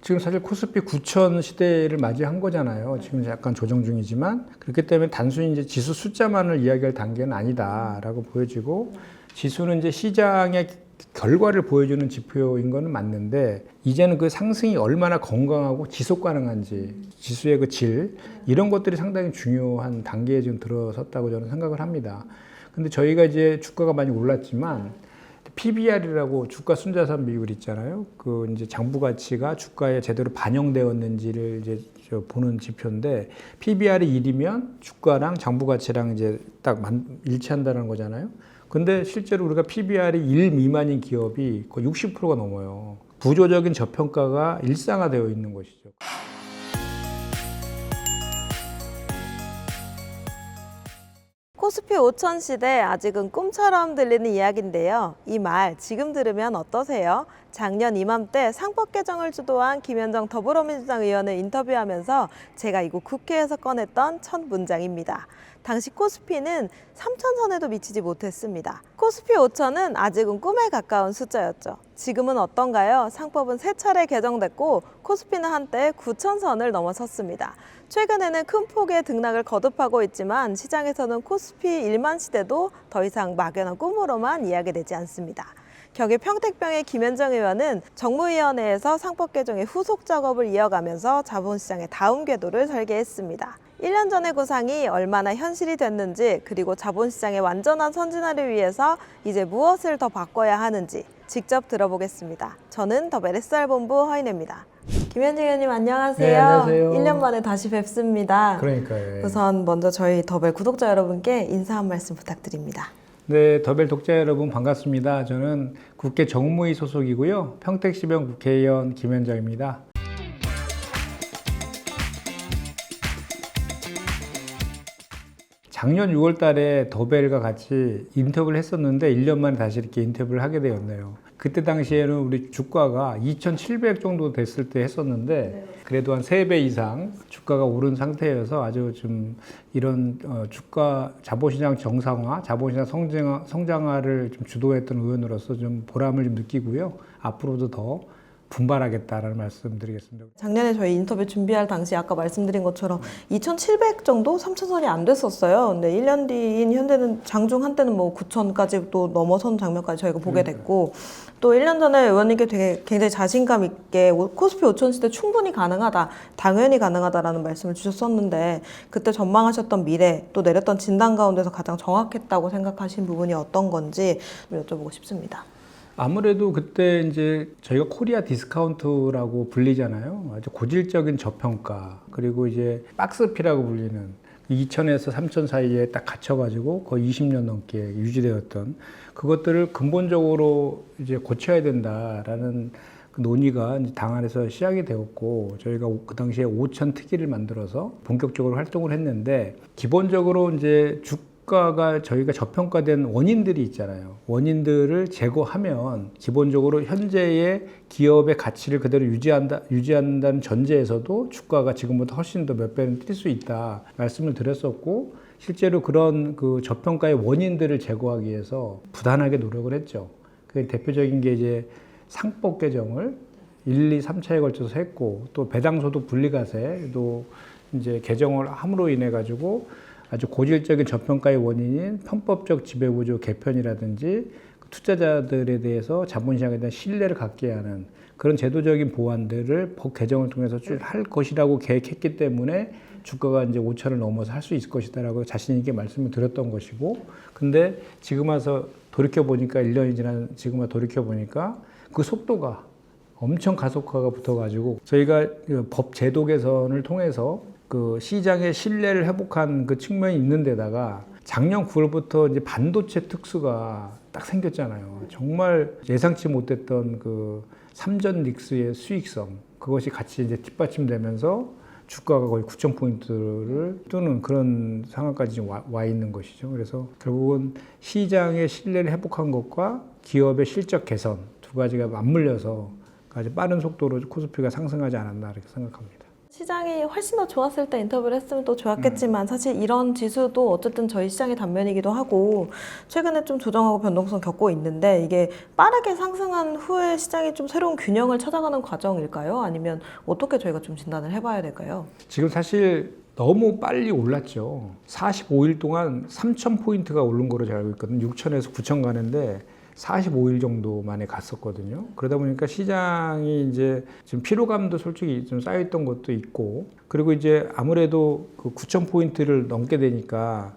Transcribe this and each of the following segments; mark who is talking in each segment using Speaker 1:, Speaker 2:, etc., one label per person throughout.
Speaker 1: 지금 사실 코스피 9천 시대를 맞이한 거잖아요. 지금 약간 조정 중이지만 그렇기 때문에 단순히 이제 지수 숫자만을 이야기할 단계는 아니다라고 보여지고 지수는 이제 시장의 결과를 보여주는 지표인 거는 맞는데 이제는 그 상승이 얼마나 건강하고 지속 가능한지 지수의 그 질 이런 것들이 상당히 중요한 단계에 지금 들어섰다고 저는 생각을 합니다. 근데 저희가 이제 주가가 많이 올랐지만 PBR이라고 주가 순자산 비율 있잖아요. 그 이제 장부 가치가 주가에 제대로 반영되었는지를 이제 보는 지표인데 PBR이 1이면 주가랑 장부 가치랑 이제 딱 일치한다는 거잖아요. 근데 실제로 우리가 PBR이 1 미만인 기업이 거의 60%가 넘어요. 구조적인 저평가가 일상화되어 있는 것이죠.
Speaker 2: 코스피 5천 시대 아직은 꿈처럼 들리는 이야기인데요. 이 말 지금 들으면 어떠세요? 작년 이맘때 상법 개정을 주도한 김현정 더불어민주당 의원을 인터뷰하면서 제가 이곳 국회에서 꺼냈던 첫 문장입니다. 당시 코스피는 3,000선에도 미치지 못했습니다. 코스피 5천은 아직은 꿈에 가까운 숫자였죠. 지금은 어떤가요? 상법은 3차례 개정됐고 코스피는 한때 9,000선을 넘어섰습니다. 최근에는 큰 폭의 등락을 거듭하고 있지만 시장에서는 코스피 1만 시대도 더 이상 막연한 꿈으로만 이야기되지 않습니다. 격일 평택병의 김현정 의원은 정무위원회에서 상법 개정의 후속 작업을 이어가면서 자본시장의 다음 궤도를 설계했습니다. 1년 전의 구상이 얼마나 현실이 됐는지 그리고 자본시장의 완전한 선진화를 위해서 이제 무엇을 더 바꿔야 하는지 직접 들어보겠습니다. 저는 더 메르스알본부 허인혜입니다. 김현정 의원님 안녕하세요.
Speaker 1: 네, 안녕하세요.
Speaker 2: 1년 만에 다시 뵙습니다.
Speaker 1: 그러니까요.
Speaker 2: 우선 먼저 저희 더벨 구독자 여러분께 인사 한 말씀 부탁드립니다.
Speaker 1: 네, 더벨 독자 여러분 반갑습니다. 저는 국회 정무위 소속이고요. 평택시병 국회의원 김현정입니다. 작년 6월 달에 더벨과 같이 인터뷰를 했었는데 1년 만에 다시 이렇게 인터뷰를 하게 되었네요. 그때 당시에는 우리 주가가 2,700 정도 됐을 때 했었는데 그래도 한 3배 이상 주가가 오른 상태여서 아주 좀 이런 주가 자본시장 정상화, 자본시장 성장화를 좀 주도했던 의원으로서 좀 보람을 좀 느끼고요. 앞으로도 더 분발하겠다라는 말씀드리겠습니다.
Speaker 2: 작년에 저희 인터뷰 준비할 당시 아까 말씀드린 것처럼 2,700 정도 3,000선이 안 됐었어요. 근데 1년 뒤인 현재는 장중 한때는 뭐 9,000까지 또 넘어선 장면까지 저희가 보게 됐고 또 1년 전에 의원님께 되게 굉장히 자신감 있게 코스피 5천 시대 충분히 가능하다, 당연히 가능하다라는 말씀을 주셨었는데 그때 전망하셨던 미래 또 내렸던 진단 가운데서 가장 정확했다고 생각하신 부분이 어떤 건지 여쭤보고 싶습니다.
Speaker 1: 아무래도 그때 이제 저희가 코리아 디스카운트라고 불리잖아요. 아주 고질적인 저평가 그리고 이제 박스피라고 불리는 2,000에서 3,000 사이에 딱 갇혀가지고 거의 20년 넘게 유지되었던 그것들을 근본적으로 이제 고쳐야 된다라는 그 논의가 이제 당 안에서 시작이 되었고 저희가 그 당시에 5,000 특위를 만들어서 본격적으로 활동을 했는데 기본적으로 이제 주가가 저희가 저평가된 원인들이 있잖아요. 원인들을 제거하면 기본적으로 현재의 기업의 가치를 그대로 유지한다는 전제에서도 주가가 지금보다 훨씬 더 몇 배는 뛸 수 있다 말씀을 드렸었고 실제로 그런 그 저평가의 원인들을 제거하기 위해서 부단하게 노력을 했죠. 그 대표적인 게 이제 상법 개정을 1, 2, 3차에 걸쳐서 했고 또 배당소득 분리과세도 이제 개정을 함으로 인해 가지고 아주 고질적인 저평가의 원인인 편법적 지배구조 개편이라든지 투자자들에 대해서 자본시장에 대한 신뢰를 갖게 하는 그런 제도적인 보완들을 법 개정을 통해서 쭉 할 것이라고 계획했기 때문에 주가가 이제 5천을 넘어서 할 수 있을 것이다라고 자신 있게 말씀을 드렸던 것이고 근데 지금 와서 돌이켜보니까 1년이 지난 지금 와서 돌이켜보니까 그 속도가 엄청 가속화가 붙어가지고 저희가 법 제도 개선을 통해서 그 시장의 신뢰를 회복한 그 측면이 있는 데다가 작년 9월부터 이제 반도체 특수가 딱 생겼잖아요. 정말 예상치 못했던 그 삼전 닉스의 수익성 그것이 같이 이제 뒷받침되면서 주가가 거의 9,000포인트를 뚫는 그런 상황까지 와 있는 것이죠. 그래서 결국은 시장의 신뢰를 회복한 것과 기업의 실적 개선 두 가지가 맞물려서 아주 빠른 속도로 코스피가 상승하지 않았나 이렇게 생각합니다.
Speaker 2: 시장이 훨씬 더 좋았을 때 인터뷰를 했으면 또 좋았겠지만 사실 이런 지수도 어쨌든 저희 시장의 단면이기도 하고 최근에 좀 조정하고 변동성 겪고 있는데 이게 빠르게 상승한 후에 시장이 좀 새로운 균형을 찾아가는 과정일까요? 아니면 어떻게 저희가 좀 진단을 해봐야 될까요?
Speaker 1: 지금 사실 너무 빨리 올랐죠. 45일 동안 3,000포인트가 오른 거로 제가 알고 있거든요. 6,000에서 9,000 가는데 45일 정도 만에 갔었거든요. 그러다 보니까 시장이 이제 지금 피로감도 솔직히 좀 쌓여있던 것도 있고, 그리고 이제 아무래도 그 9,000포인트를 넘게 되니까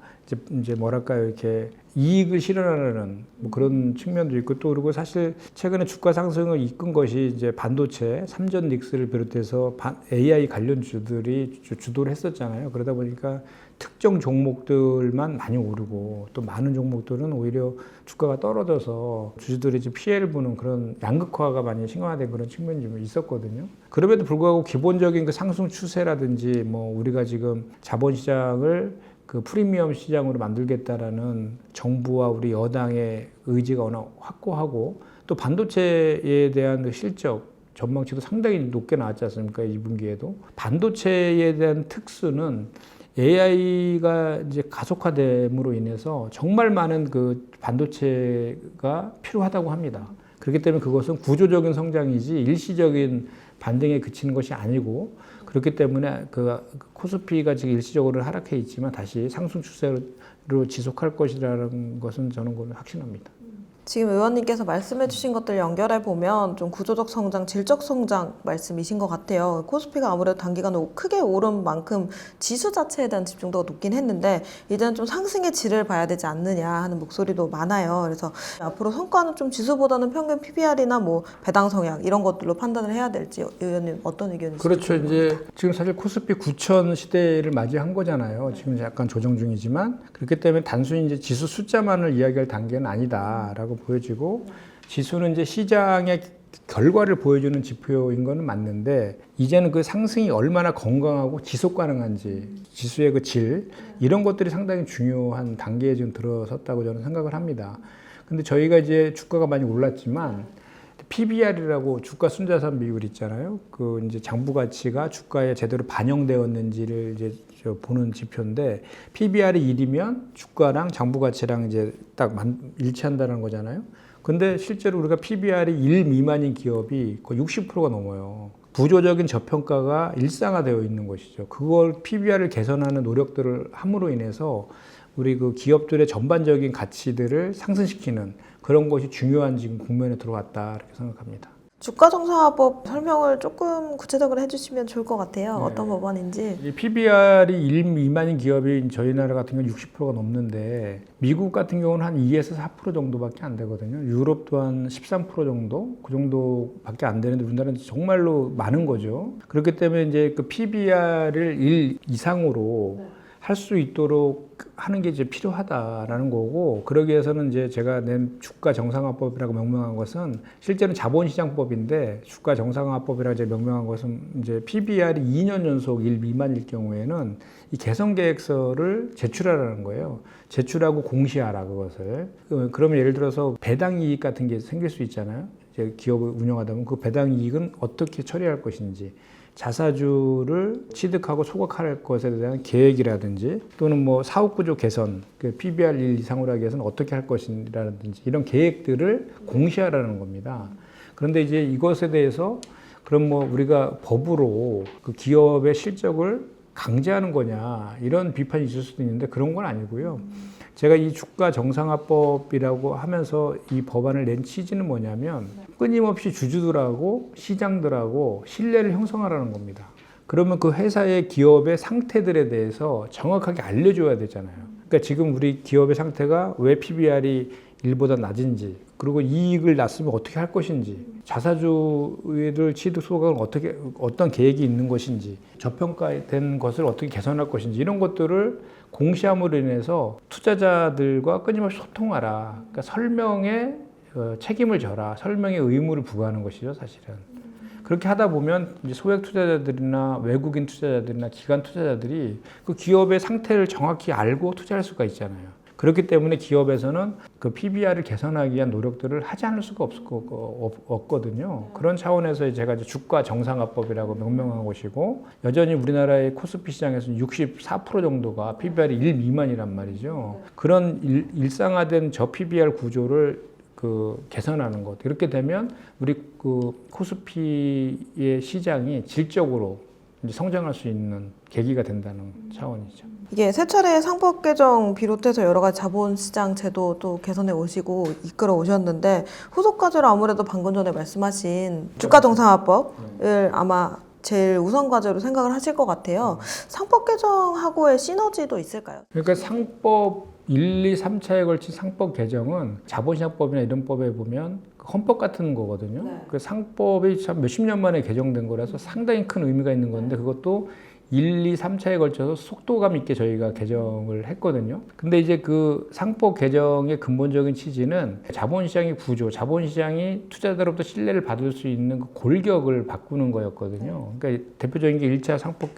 Speaker 1: 이제 뭐랄까요, 이렇게 이익을 실현하려는 뭐 그런 측면도 있고, 또 그리고 사실 최근에 주가 상승을 이끈 것이 이제 반도체, 삼전 닉스를 비롯해서 AI 관련주들이 주도를 했었잖아요. 그러다 보니까 특정 종목들만 많이 오르고 또 많은 종목들은 오히려 주가가 떨어져서 주주들이 이제 피해를 보는 그런 양극화가 많이 심화된 그런 측면이 좀 있었거든요. 그럼에도 불구하고 기본적인 그 상승 추세라든지 뭐 우리가 지금 자본시장을 그 프리미엄 시장으로 만들겠다라는 정부와 우리 여당의 의지가 워낙 확고하고, 또 반도체에 대한 그 실적 전망치도 상당히 높게 나왔지 않습니까? 2분기에도. 반도체에 대한 특수는 AI가 이제 가속화됨으로 인해서 정말 많은 그 반도체가 필요하다고 합니다. 그렇기 때문에 그것은 구조적인 성장이지 일시적인 반등에 그치는 것이 아니고, 그렇기 때문에 그 코스피가 지금 일시적으로 하락해 있지만 다시 상승 추세로 지속할 것이라는 것은 저는 확신합니다.
Speaker 2: 지금 의원님께서 말씀해 주신 것들 연결해 보면 좀 구조적 성장, 질적 성장 말씀이신 것 같아요. 코스피가 아무래도 단기간 크게 오른 만큼 지수 자체에 대한 집중도가 높긴 했는데 이제는 좀 상승의 질을 봐야 되지 않느냐 하는 목소리도 많아요. 그래서 앞으로 성과는 좀 지수보다는 평균 PBR이나 뭐 배당 성향 이런 것들로 판단을 해야 될지 의원님 어떤 의견이신지.
Speaker 1: 그렇죠. 이제 지금 사실 코스피 9,000 시대를 맞이한 거잖아요. 지금 약간 조정 중이지만, 그렇기 때문에 단순히 이제 지수 숫자만을 이야기할 단계는 아니다라고 보여지고, 지수는 이제 시장의 결과를 보여주는 지표인 거는 맞는데, 이제는 그 상승이 얼마나 건강하고 지속 가능한지, 지수의 그 질, 이런 것들이 상당히 중요한 단계에 지금 들어섰다고 저는 생각을 합니다. 근데 저희가 이제 주가가 많이 올랐지만 PBR이라고 주가 순자산 비율 있잖아요. 그 이제 장부 가치가 주가에 제대로 반영되었는지를 이제 보는 지표인데, PBR이 1이면 주가랑 장부 가치랑 이제 딱 일치한다는 거잖아요. 근데 실제로 우리가 PBR이 1 미만인 기업이 거의 60%가 넘어요. 구조적인 저평가가 일상화되어 있는 것이죠. 그걸 PBR을 개선하는 노력들을 함으로 인해서 우리 그 기업들의 전반적인 가치들을 상승시키는 그런 것이 중요한 지금 국면에 들어왔다 이렇게 생각합니다.
Speaker 2: 주가 정상화법 설명을 조금 구체적으로 해주시면 좋을 것 같아요.
Speaker 1: 네.
Speaker 2: 어떤 법안인지.
Speaker 1: 이 PBR이 1 미만인 기업이 저희 나라 같은 경우는 60%가 넘는데, 미국 같은 경우는 한 2에서 4% 정도밖에 안 되거든요. 유럽도 한 13% 정도? 그 정도밖에 안 되는데 우리나라는 정말로 많은 거죠. 그렇기 때문에 이제 그 PBR을 1 이상으로 할 수 있도록 하는 게 이제 필요하다라는 거고, 그러기 위해서는 이제 제가 낸 주가 정상화법이라고 명명한 것은 실제는 자본시장법인데, 주가 정상화법이라고 이제 명명한 것은 이제 PBR이 2년 연속 1 미만일 경우에는 이 개선 계획서를 제출하라는 거예요. 제출하고 공시하라 그것을. 그러면 예를 들어서 배당 이익 같은 게 생길 수 있잖아요. 이제 기업을 운영하다 보면 그 배당 이익은 어떻게 처리할 것인지, 자사주를 취득하고 소각할 것에 대한 계획이라든지, 또는 뭐 사업구조 개선, 그 PBR 1 이상으로 하기 위해서는 어떻게 할 것이라든지 이런 계획들을 공시하라는 겁니다. 그런데 이제 이것에 대해서 그럼 뭐 우리가 법으로 그 기업의 실적을 강제하는 거냐 이런 비판이 있을 수도 있는데, 그런 건 아니고요. 제가 이 주가 정상화법이라고 하면서 이 법안을 낸 취지는 뭐냐면, 끊임없이 주주들하고 시장들하고 신뢰를 형성하라는 겁니다. 그러면 그 회사의 기업의 상태들에 대해서 정확하게 알려줘야 되잖아요. 그러니까 지금 우리 기업의 상태가 왜 PBR이 1보다 낮은지, 그리고 이익을 났으면 어떻게 할 것인지, 자사주를 취득 소각은 어떤 계획이 있는 것인지, 저평가된 것을 어떻게 개선할 것인지, 이런 것들을 공시함으로 인해서 투자자들과 끊임없이 소통하라. 그러니까 설명에 책임을 져라. 설명에 의무를 부과하는 것이죠, 사실은. 그렇게 하다 보면 이제 소액 투자자들이나 외국인 투자자들이나 기관 투자자들이 그 기업의 상태를 정확히 알고 투자할 수가 있잖아요. 그렇기 때문에 기업에서는 그 PBR을 개선하기 위한 노력들을 하지 않을 수가 없거든요. 그런 차원에서 제가 이제 주가 정상화법이라고 명명한 것이고, 여전히 우리나라의 코스피 시장에서는 64% 정도가 PBR이 1 미만이란 말이죠. 그런 일상화된 저 PBR 구조를 개선하는 것. 이렇게 되면 우리 코스피의 시장이 질적으로 이제 성장할 수 있는 계기가 된다는 차원이죠.
Speaker 2: 이게 세 차례 상법 개정 비롯해서 여러 가지 자본시장 제도 또 개선해 오시고 이끌어 오셨는데, 후속 과제로 아무래도 방금 전에 말씀하신 주가 정상화법을 아마 제일 우선 과제로 생각을 하실 것 같아요. 상법 개정하고의 시너지도 있을까요?
Speaker 1: 그러니까 상법 1, 2, 3차에 걸친 상법 개정은 자본시장법이나 이런 법에 보면 헌법 같은 거거든요.
Speaker 2: 네.
Speaker 1: 그 상법이 참 몇십 년 만에 개정된 거라서 상당히 큰 의미가 있는 건데, 그것도 1, 2, 3차에 걸쳐서 속도감 있게 저희가 개정을 했거든요. 근데 이제 그 상법 개정의 근본적인 취지는 자본시장의 구조, 자본시장이 투자자로부터 신뢰를 받을 수 있는 그 골격을 바꾸는 거였거든요. 그러니까 대표적인 게 1차 상법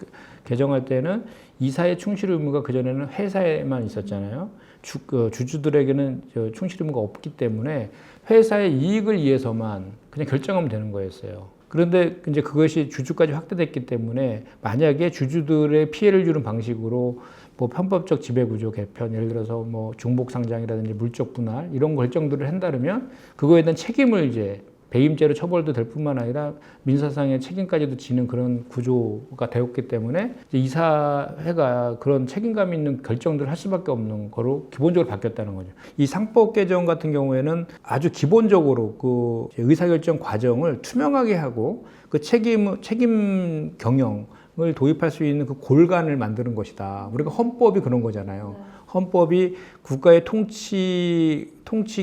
Speaker 1: 개정할 때는 이사의 충실 의무가 그전에는 회사에만 있었잖아요. 주주들에게는 충실 의무가 없기 때문에 회사의 이익을 위해서만 그냥 결정하면 되는 거였어요. 그런데 이제 그것이 주주까지 확대됐기 때문에 만약에 주주들의 피해를 주는 방식으로 뭐 편법적 지배구조 개편, 예를 들어서 뭐 중복 상장이라든지 물적 분할 이런 결정들을 한다면 그거에 대한 책임을 이제 배임죄로 처벌도 될 뿐만 아니라 민사상의 책임까지도 지는 그런 구조가 되었기 때문에 이제 이사회가 그런 책임감 있는 결정들을 할 수밖에 없는 거로 기본적으로 바뀌었다는 거죠. 이 상법 개정 같은 경우에는 아주 기본적으로 그 의사결정 과정을 투명하게 하고 그 책임 경영을 도입할 수 있는 그 골간을 만드는 것이다. 우리가 헌법이 그런 거잖아요. 헌법이 국가의 통치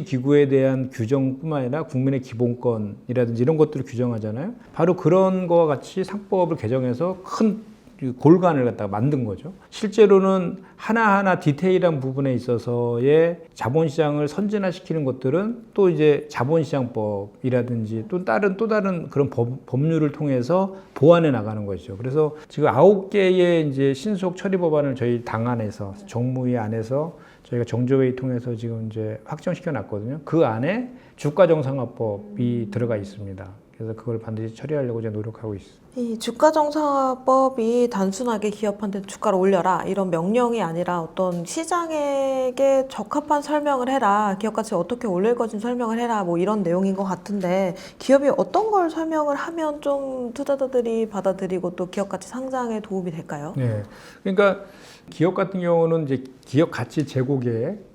Speaker 1: 기구에 대한 규정뿐만 아니라 국민의 기본권이라든지 이런 것들을 규정하잖아요. 바로 그런 거와 같이 상법을 개정해서 큰 골간을 갖다가 만든 거죠. 실제로는 하나하나 디테일한 부분에 있어서의 자본시장을 선진화시키는 것들은 또 이제 자본시장법이라든지 또 다른 그런 법률을 통해서 보완해 나가는 것이죠. 그래서 지금 9개의 이제 신속 처리 법안을 저희 당 안에서 정무위 안에서 저희가 정조회의 통해서 지금 이제 확정시켜 놨거든요. 그 안에 주가 정상화법이 들어가 있습니다. 그래서 그걸 반드시 처리하려고 제가 노력하고 있습니다.
Speaker 2: 이 주가 정상화법이 단순하게 기업한테 주가를 올려라 이런 명령이 아니라 어떤 시장에게 적합한 설명을 해라, 기업 가치 어떻게 올릴 것인 설명을 해라, 뭐 이런 내용인 것 같은데, 기업이 어떤 걸 설명을 하면 좀 투자자들이 받아들이고 또 기업 가치 상장에 도움이 될까요?
Speaker 1: 네, 그러니까 기업 같은 경우는 이제 기업 가치 제고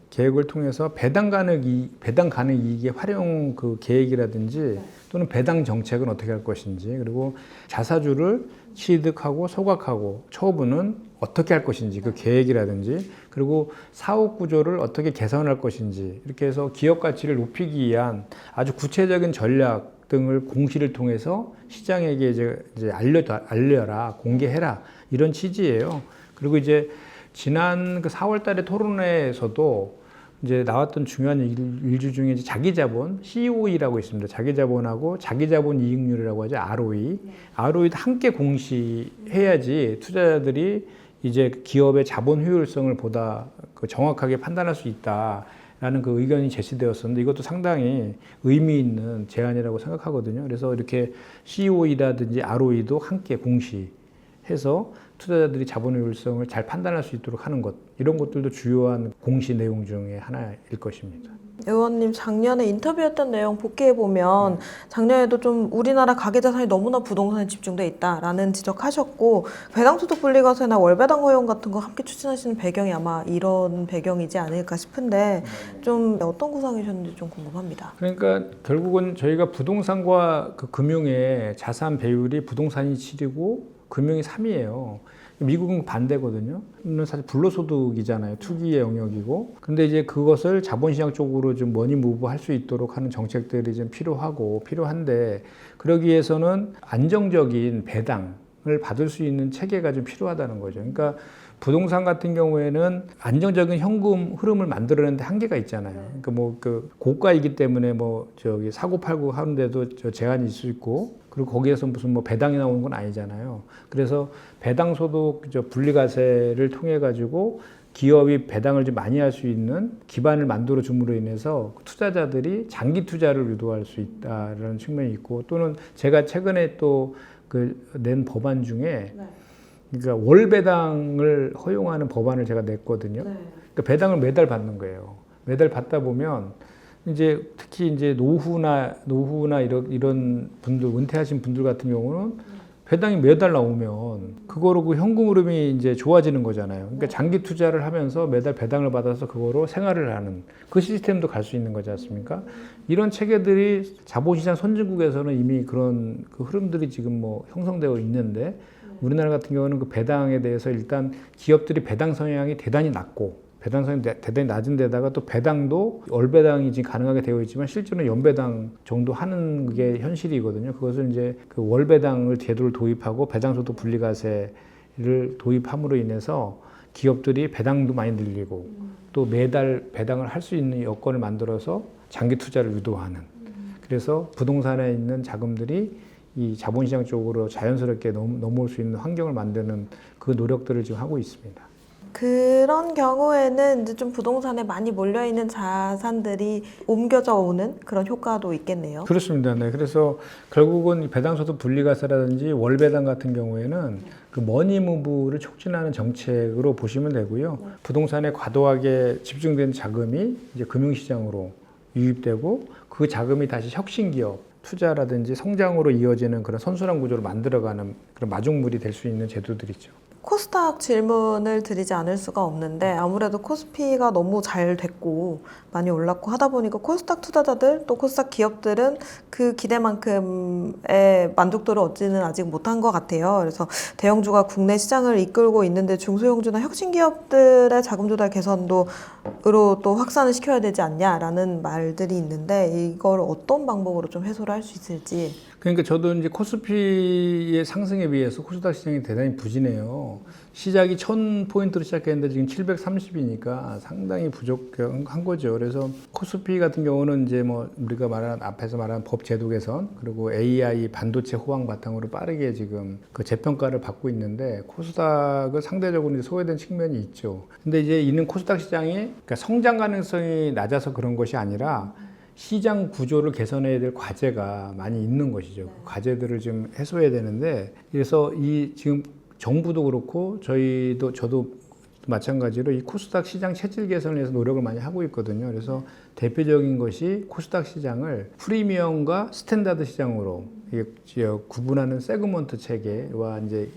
Speaker 1: 계획을 통해서 배당 가능 이익의 활용 그 계획이라든지 또는 배당 정책은 어떻게 할 것인지, 그리고 자사주를 취득하고 소각하고 처분은 어떻게 할 것인지 그 계획이라든지, 그리고 사업 구조를 어떻게 개선할 것인지, 이렇게 해서 기업 가치를 높이기 위한 아주 구체적인 전략 등을 공시를 통해서 시장에게 이제 알려라, 공개해라, 이런 취지예요. 그리고 이제 지난 그 4월 달에 토론회에서도 이제 나왔던 중요한 일주 중에 이제 자기자본 COE라고 있습니다. 자기자본하고 자기자본 이익률이라고 하죠. ROE. ROE도 함께 공시해야지 투자자들이 이제 기업의 자본 효율성을 보다 정확하게 판단할 수 있다라는 그 의견이 제시되었었는데, 이것도 상당히 의미 있는 제안이라고 생각하거든요. 그래서 이렇게 COE라든지 ROE도 함께 공시해서 투자자들이 자본 효율성을 잘 판단할 수 있도록 하는 것, 이런 것들도 주요한 공시 내용 중에 하나일 것입니다.
Speaker 2: 의원님 작년에 인터뷰했던 내용 복귀해보면 작년에도 좀 우리나라 가계자산이 너무나 부동산에 집중돼 있다라는 지적하셨고, 배당소득 분리과세나 월배당 허용 같은 거 함께 추진하시는 배경이 아마 이런 배경이지 않을까 싶은데, 좀 어떤 구상이셨는지 좀 궁금합니다.
Speaker 1: 그러니까 결국은 저희가 부동산과 그 금융의 자산 배율이 부동산이 7이고 금융이 3이에요. 미국은 반대거든요. 사실 불로소득이잖아요. 투기의 영역이고. 근데 이제 그것을 자본시장 쪽으로 좀 머니 무브 할 수 있도록 하는 정책들이 좀 필요한데, 그러기 위해서는 안정적인 배당을 받을 수 있는 체계가 좀 필요하다는 거죠. 그러니까 부동산 같은 경우에는 안정적인 현금 흐름을 만들어내는데 한계가 있잖아요. 그러니까 뭐 그 고가이기 때문에 뭐 저기 사고 팔고 하는데도 제한이 있을 수 있고, 그리고 거기에서 무슨 뭐 배당이 나오는 건 아니잖아요. 그래서 배당 소득 분리과세를 통해 가지고 기업이 배당을 좀 많이 할 수 있는 기반을 만들어 줌으로 인해서 투자자들이 장기 투자를 유도할 수 있다라는 측면이 있고, 또는 제가 최근에 또 그 낸 법안 중에 그러니까 월 배당을 허용하는 법안을 제가 냈거든요. 그러니까 배당을 매달 받는 거예요. 매달 받다 보면 이제 특히 이제 노후나 이런 분들, 은퇴하신 분들 같은 경우는 배당이 매달 나오면 그거로 그 현금 흐름이 이제 좋아지는 거잖아요. 그러니까 장기 투자를 하면서 매달 배당을 받아서 그거로 생활을 하는 그 시스템도 갈 수 있는 거지 않습니까? 이런 체계들이 자본시장 선진국에서는 이미 그런 그 흐름들이 지금 뭐 형성되어 있는데, 우리나라 같은 경우는 그 배당에 대해서 일단 기업들이 배당 성향이 대단히 낮고, 배당 성향이 대단히 낮은 데다가 또 배당도 월 배당이 지금 가능하게 되어 있지만 실제로는 연 배당 정도 하는 게 현실이거든요. 그것을 이제 그 월 배당을 제도를 도입하고 배당소득 분리과세를 도입함으로 인해서 기업들이 배당도 많이 늘리고 또 매달 배당을 할 수 있는 여건을 만들어서 장기 투자를 유도하는, 그래서 부동산에 있는 자금들이 이 자본시장 쪽으로 자연스럽게 넘어올 수 있는 환경을 만드는 그 노력들을 지금 하고 있습니다.
Speaker 2: 그런 경우에는 이제 좀 부동산에 많이 몰려있는 자산들이 옮겨져 오는 그런 효과도 있겠네요.
Speaker 1: 그렇습니다. 네. 그래서 결국은 배당소득 분리과세라든지 월배당 같은 경우에는 그 머니무브를 촉진하는 정책으로 보시면 되고요. 부동산에 과도하게 집중된 자금이 이제 금융시장으로 유입되고 그 자금이 다시 혁신기업 투자라든지 성장으로 이어지는 그런 선순환 구조를 만들어가는 그런 마중물이 될 수 있는 제도들이죠.
Speaker 2: 코스닥 질문을 드리지 않을 수가 없는데, 아무래도 코스피가 너무 잘 됐고 많이 올랐고 하다 보니까 코스닥 투자자들 또 코스닥 기업들은 그 기대만큼의 만족도를 얻지는 아직 못한 것 같아요. 그래서 대형주가 국내 시장을 이끌고 있는데 중소형주나 혁신기업들의 자금 조달 개선도로 또 확산을 시켜야 되지 않냐라는 말들이 있는데, 이걸 어떤 방법으로 좀 해소를 할 수 있을지.
Speaker 1: 그러니까 저도 이제 코스피의 상승에 비해서 코스닥 시장이 대단히 부진해요. 시작이 1000포인트로 시작했는데 지금 730이니까 상당히 부족한 거죠. 그래서 코스피 같은 경우는 이제 뭐 우리가 앞에서 말한 법 제도 개선, 그리고 AI 반도체 호황 바탕으로 빠르게 지금 그 재평가를 받고 있는데, 코스닥은 상대적으로 이제 소외된 측면이 있죠. 근데 이제 이는 코스닥 시장이 그러니까 성장 가능성이 낮아서 그런 것이 아니라 시장 구조를 개선해야 될 과제가 많이 있는 것이죠. 그 과제들을 좀 해소해야 되는데, 그래서 이 지금 정부도 그렇고 저도 마찬가지로 이 코스닥 시장 체질 개선을 위해서 노력을 많이 하고 있거든요. 그래서 대표적인 것이 코스닥 시장을 프리미엄과 스탠다드 시장으로 구분하는 세그먼트 체계와 이제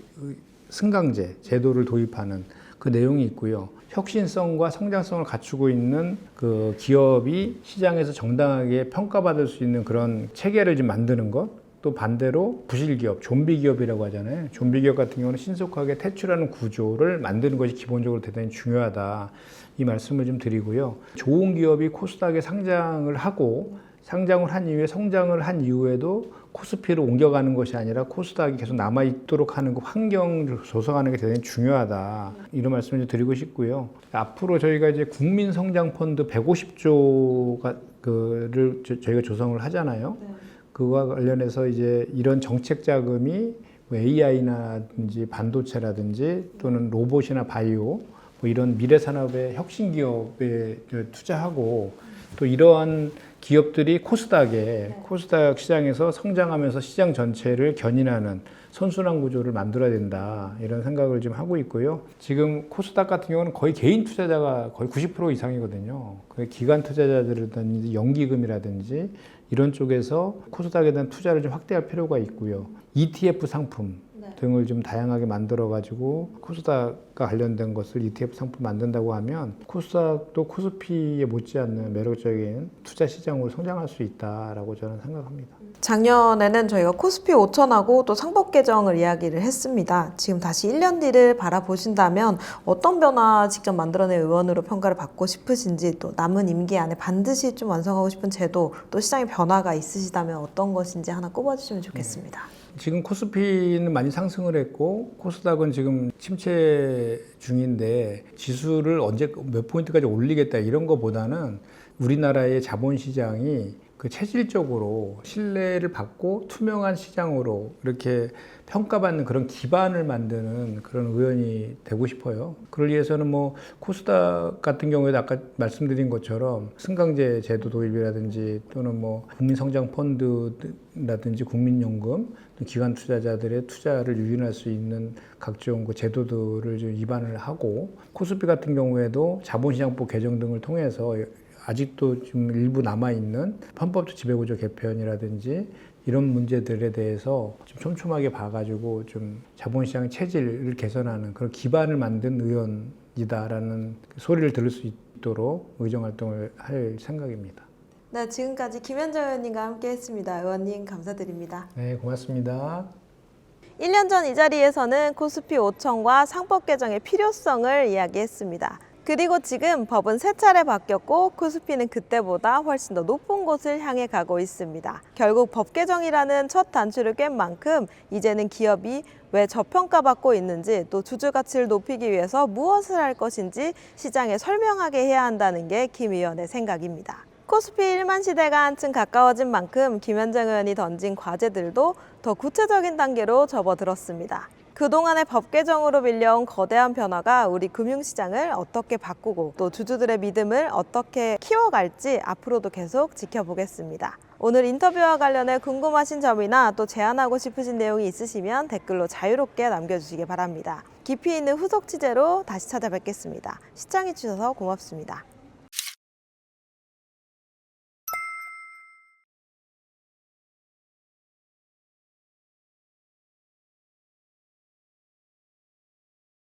Speaker 1: 승강제 제도를 도입하는 그 내용이 있고요. 혁신성과 성장성을 갖추고 있는 그 기업이 시장에서 정당하게 평가받을 수 있는 그런 체계를 좀 만드는 것, 또 반대로 부실기업, 좀비 기업이라고 하잖아요. 좀비 기업 같은 경우는 신속하게 퇴출하는 구조를 만드는 것이 기본적으로 대단히 중요하다. 이 말씀을 좀 드리고요. 좋은 기업이 코스닥에 상장을 한 이후에 성장을 한 이후에도 코스피로 옮겨가는 것이 아니라 코스닥이 계속 남아있도록 하는 그 환경을 조성하는 게 대단히 중요하다. 이런 말씀을 좀 드리고 싶고요. 앞으로 저희가 이제 국민성장펀드 150조를 저희가 조성을 하잖아요. 그와 관련해서 이제 이런 정책 자금이 AI라든지 반도체라든지 또는 로봇이나 바이오 뭐 이런 미래 산업의 혁신 기업에 투자하고, 또 이러한 기업들이 코스닥 시장에서 성장하면서 시장 전체를 견인하는 선순환 구조를 만들어야 된다, 이런 생각을 좀 하고 있고요. 지금 코스닥 같은 경우는 거의 개인 투자자가 거의 90% 이상이거든요. 기관 투자자들이라든지 연기금이라든지 이런 쪽에서 코스닥에 대한 투자를 좀 확대할 필요가 있고요. ETF 상품 등을 좀 다양하게 만들어가지고 코스닥과 관련된 것을 ETF 상품 만든다고 하면 코스닥도 코스피에 못지않는 매력적인 투자 시장으로 성장할 수 있다라고 저는 생각합니다.
Speaker 2: 작년에는 저희가 코스피 5천하고 또 상법 개정을 이야기를 했습니다. 지금 다시 1년 뒤를 바라보신다면 어떤 변화 직접 만들어낸 의원으로 평가를 받고 싶으신지, 또 남은 임기 안에 반드시 좀 완성하고 싶은 제도, 또 시장의 변화가 있으시다면 어떤 것인지 하나 꼽아주시면 좋겠습니다.
Speaker 1: 지금 코스피는 많이 상승을 했고 코스닥은 지금 침체 중인데, 지수를 언제 몇 포인트까지 올리겠다 이런 거보다는 우리나라의 자본시장이 그 체질적으로 신뢰를 받고 투명한 시장으로 이렇게 평가받는 그런 기반을 만드는 그런 의원이 되고 싶어요. 그걸 위해서는 뭐 코스닥 같은 경우에도 아까 말씀드린 것처럼 승강제 제도 도입이라든지 또는 뭐 국민성장펀드라든지 국민연금, 기관 투자자들의 투자를 유인할 수 있는 각종 그 제도들을 좀 입안을 하고, 코스피 같은 경우에도 자본시장법 개정 등을 통해서 아직도 좀 일부 남아있는 편법적 지배구조 개편이라든지 이런 문제들에 대해서 좀 촘촘하게 봐가지고 좀 자본시장 체질을 개선하는 그런 기반을 만든 의원이다라는 소리를 들을 수 있도록 의정활동을 할 생각입니다.
Speaker 2: 네, 지금까지 김현정 의원님과 함께했습니다. 의원님 감사드립니다.
Speaker 1: 네, 고맙습니다.
Speaker 2: 1년 전 이 자리에서는 코스피 5천과 상법 개정의 필요성을 이야기했습니다. 그리고 지금 법은 세 차례 바뀌었고 코스피는 그때보다 훨씬 더 높은 곳을 향해 가고 있습니다. 결국 법 개정이라는 첫 단추를 깬 만큼 이제는 기업이 왜 저평가받고 있는지, 또 주주 가치를 높이기 위해서 무엇을 할 것인지 시장에 설명하게 해야 한다는 게 김 의원의 생각입니다. 코스피 1만 시대가 한층 가까워진 만큼 김현정 의원이 던진 과제들도 더 구체적인 단계로 접어들었습니다. 그동안의 법 개정으로 밀려온 거대한 변화가 우리 금융시장을 어떻게 바꾸고 또 주주들의 믿음을 어떻게 키워갈지 앞으로도 계속 지켜보겠습니다. 오늘 인터뷰와 관련해 궁금하신 점이나 또 제안하고 싶으신 내용이 있으시면 댓글로 자유롭게 남겨주시기 바랍니다. 깊이 있는 후속 취재로 다시 찾아뵙겠습니다. 시청해주셔서 고맙습니다.